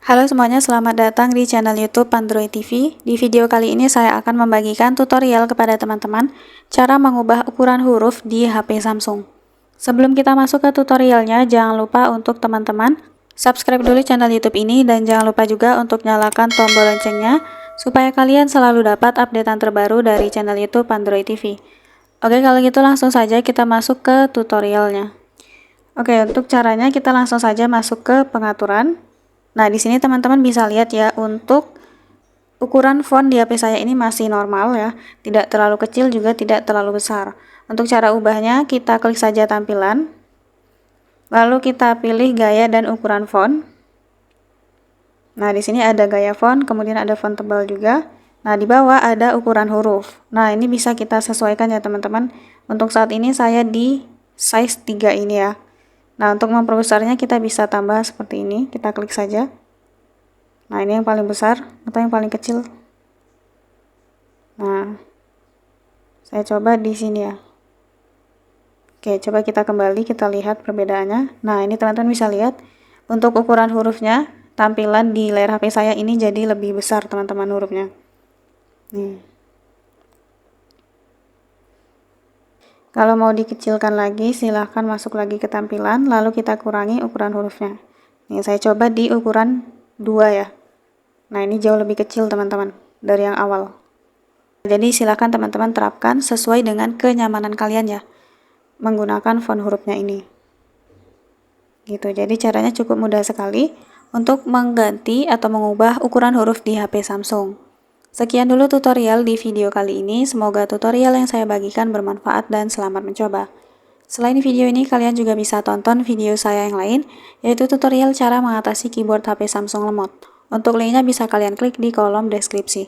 Halo semuanya, selamat datang di channel YouTube Android TV. Di video kali ini saya akan membagikan tutorial kepada teman-teman cara mengubah ukuran huruf di HP Samsung. Sebelum kita masuk ke tutorialnya, jangan lupa untuk teman-teman subscribe dulu channel YouTube ini dan jangan lupa juga untuk nyalakan tombol loncengnya supaya kalian selalu dapat updatean terbaru dari channel YouTube Android TV. Oke, kalau gitu langsung saja kita masuk ke tutorialnya. Oke, untuk caranya kita langsung saja masuk ke pengaturan. Nah, di sini teman-teman bisa lihat ya, untuk ukuran font di HP saya ini masih normal ya, tidak terlalu kecil juga tidak terlalu besar. Untuk cara ubahnya, kita klik saja tampilan, lalu kita pilih gaya dan ukuran font. Nah, di sini ada gaya font, kemudian ada font tebal juga. Nah, di bawah ada ukuran huruf. Nah, ini bisa kita sesuaikan ya teman-teman. Untuk saat ini saya di size 3 ini ya. Nah, untuk memperbesarnya kita bisa tambah seperti ini, kita klik saja. Nah, ini yang paling besar atau yang paling kecil. Nah, saya coba di sini ya. Oke, coba kita kembali, kita lihat perbedaannya. Nah, ini teman-teman bisa lihat, untuk ukuran hurufnya, tampilan di layar HP saya ini jadi lebih besar teman-teman hurufnya. Nih. Kalau mau dikecilkan lagi, silahkan masuk lagi ke tampilan, lalu kita kurangi ukuran hurufnya. Nih, saya coba di ukuran 2 ya. Nah, ini jauh lebih kecil teman-teman dari yang awal. Jadi silahkan teman-teman terapkan sesuai dengan kenyamanan kalian ya, menggunakan font hurufnya ini. Gitu, jadi caranya cukup mudah sekali untuk mengganti atau mengubah ukuran huruf di HP Samsung. Sekian dulu tutorial di video kali ini, semoga tutorial yang saya bagikan bermanfaat dan selamat mencoba. Selain video ini, kalian juga bisa tonton video saya yang lain, yaitu tutorial cara mengatasi keyboard HP Samsung lemot. Untuk linknya bisa kalian klik di kolom deskripsi.